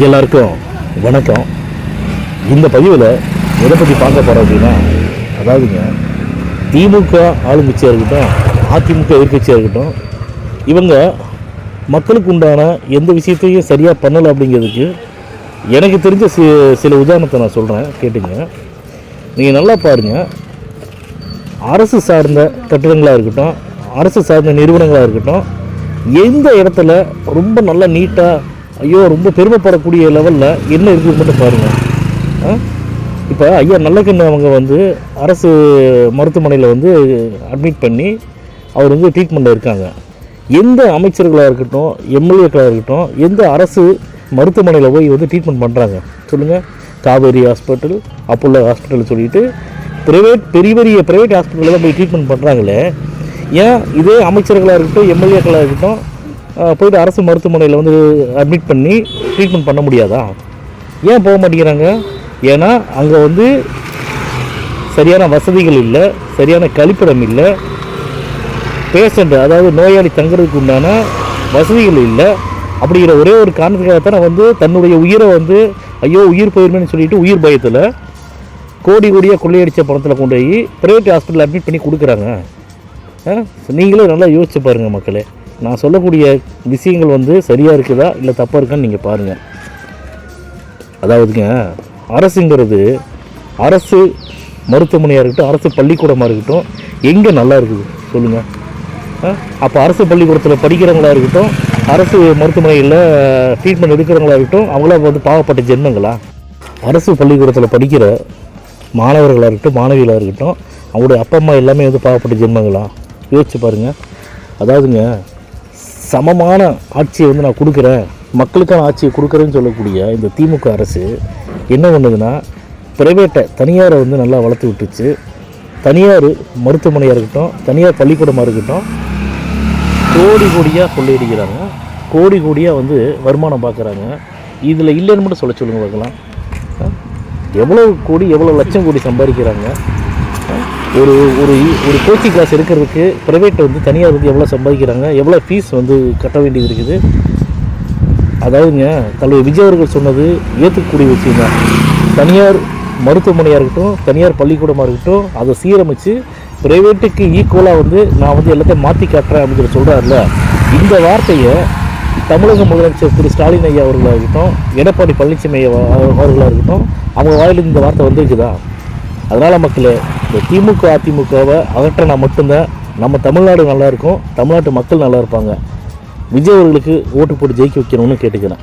எல்லாருக்கும் வணக்கம். இந்த பதிவில் எதை பற்றி பார்க்க போகிறோம் அப்படின்னா, அதாவதுங்க, திமுக ஆளுங்கட்சியாக இருக்கட்டும், அதிமுக எதிர்கட்சியாக இருக்கட்டும், இவங்க மக்களுக்கு உண்டான எந்த விஷயத்தையும் சரியாக பண்ணலை அப்படிங்கிறதுக்கு எனக்கு தெரிஞ்ச சில உதாரணத்தை நான் சொல்கிறேன், கேட்டுங்க. நீங்கள் நல்லா பாருங்கள். அரசு சார்ந்த கட்டிடங்களாக இருக்கட்டும், அரசு சார்ந்த நிறுவனங்களாக இருக்கட்டும், எந்த இடத்துல ரொம்ப நல்லா நீட்டாக, ஐயோ ரொம்ப பெருமைப்படக்கூடிய லெவலில் என்ன இருக்குதுன்னு மட்டும் பாருங்கள். இப்போ ஐயா நல்லக்கண்ணு அவங்க அரசு மருத்துவமனையில் அட்மிட் பண்ணி அவர் ட்ரீட்மெண்ட்டில் இருக்காங்க. எந்த அமைச்சர்களாக இருக்கட்டும், எம்எல்ஏக்களாக இருக்கட்டும், எந்த அரசு மருத்துவமனையில் போய் ட்ரீட்மெண்ட் பண்ணுறாங்க சொல்லுங்கள்? காவேரி ஹாஸ்பிட்டல், அப்போலோ ஹாஸ்பிட்டல் சொல்லிட்டு பெரிய பெரிய ப்ரைவேட் ஹாஸ்பிட்டலில் தான் போய் ட்ரீட்மெண்ட் பண்ணுறாங்களே. ஏன் இதே அமைச்சர்களாக இருக்கட்டும், எம்எல்ஏக்களாக இருக்கட்டும், போய்ட்டு அரசு மருத்துவமனையில் அட்மிட் பண்ணி ட்ரீட்மெண்ட் பண்ண முடியாதா? ஏன் போக மாட்டேங்கிறாங்க? ஏன்னா அங்கே சரியான வசதிகள் இல்லை, சரியான கழிப்பிடம் இல்லை, பேஷண்ட் அதாவது நோயாளி தங்குறதுக்கு உண்டான வசதிகள் இல்லை. அப்படிங்கிற ஒரே ஒரு காரணத்துக்காகத்தான் தன்னுடைய உயிரை ஐயோ உயிர் போயிருமேன்னு சொல்லிட்டு உயிர் பயத்தில் கோடியாக கொள்ளையடித்த பணத்தில் கொண்டு போய் ப்ரைவேட் ஹாஸ்பிட்டல் அட்மிட் பண்ணி கொடுக்குறாங்க. நீங்களே நல்லா யோசிச்சு பாருங்கள் மக்களே. நான் சொல்லக்கூடிய விஷயங்கள் சரியாக இருக்குதா இல்லை தப்பாக இருக்கான்னு நீங்கள் பாருங்கள். அதாவதுங்க, அரசுங்கிறது, அரசு மருத்துவமனையாக இருக்கட்டும், அரசு பள்ளிக்கூடமாக இருக்கட்டும், எங்கே நல்லா இருக்குது சொல்லுங்கள்? அப்போ அரசு பள்ளிக்கூடத்தில் படிக்கிறவங்களா இருக்கட்டும், அரசு மருத்துவமனையில் ட்ரீட்மெண்ட் எடுக்கிறவங்களா இருக்கட்டும், அவங்களாம் பாவப்பட்ட ஜென்மங்களா? அரசு பள்ளிக்கூடத்தில் படிக்கிற மாணவர்களாக இருக்கட்டும், மாணவிகளாக இருக்கட்டும், அவங்களுடைய அப்பா அம்மா எல்லாமே பாவப்பட்ட ஜென்மங்களா? யோசிச்சு பாருங்கள். அதாவதுங்க, சமமான ஆட்சியை நான் கொடுக்குறேன், மக்களுக்கான ஆட்சியை கொடுக்குறேன்னு சொல்லக்கூடிய இந்த திமுக அரசு என்ன பண்ணுதுன்னா, ப்ரைவேட்டை, தனியாரை நல்லா வளர்த்து விட்டுச்சு. தனியார் மருத்துவமனையாக இருக்கட்டும், தனியார் பள்ளிக்கூடமாக இருக்கட்டும், கோடியாக கொள்ளையடிக்கிறாங்க, கோடியாக வருமானம் பார்க்குறாங்க. இதில் இல்லைன்னு மட்டும் சொல்லுங்கள் பார்க்கலாம். எவ்வளோ கோடி, எவ்வளோ லட்சம் கோடி சம்பாதிக்கிறாங்க. ஒரு ஒரு ஒரு கோச்சிங் கிளாஸ் எடுக்கிறதுக்கு ப்ரைவேட் தனியார் எவ்வளோ சம்பாதிக்கிறாங்க, எவ்வளோ ஃபீஸ் கட்ட வேண்டியது இருக்குது. அதாவதுங்க, தலைவர் விஜய் அவர்கள் சொன்னது ஏற்றுக்கக்கூடிய விஷயம் தான். தனியார் மருத்துவமனையாக இருக்கட்டும், தனியார் பள்ளிக்கூடமாக இருக்கட்டும், அதை சீரமைச்சு ப்ரைவேட்டுக்கு ஈக்குவலாக நான் எல்லாத்தையும் மாற்றி காட்டுறேன் அப்படின்னு சொல்கிறாருல. இந்த வார்த்தையை தமிழக முதலமைச்சர் திரு ஸ்டாலின் ஐயா அவர்களாக இருக்கட்டும், எடப்பாடி பழனிசாமி அவர்களாக இருக்கட்டும், அவங்க வாயிலிருந்து இந்த வார்த்தை வந்திருக்குதா? அதனால் மக்களே, இந்த திமுக அதிமுகவை அகற்றினா மட்டும்தான் நம்ம தமிழ்நாடு நல்லாயிருக்கும், தமிழ்நாட்டு மக்கள் நல்லா இருப்பாங்க. விஜய் அவர்களுக்கு ஓட்டு போட்டு ஜெயிக்க வைக்கணும்னு கேட்டுக்கிறேன்.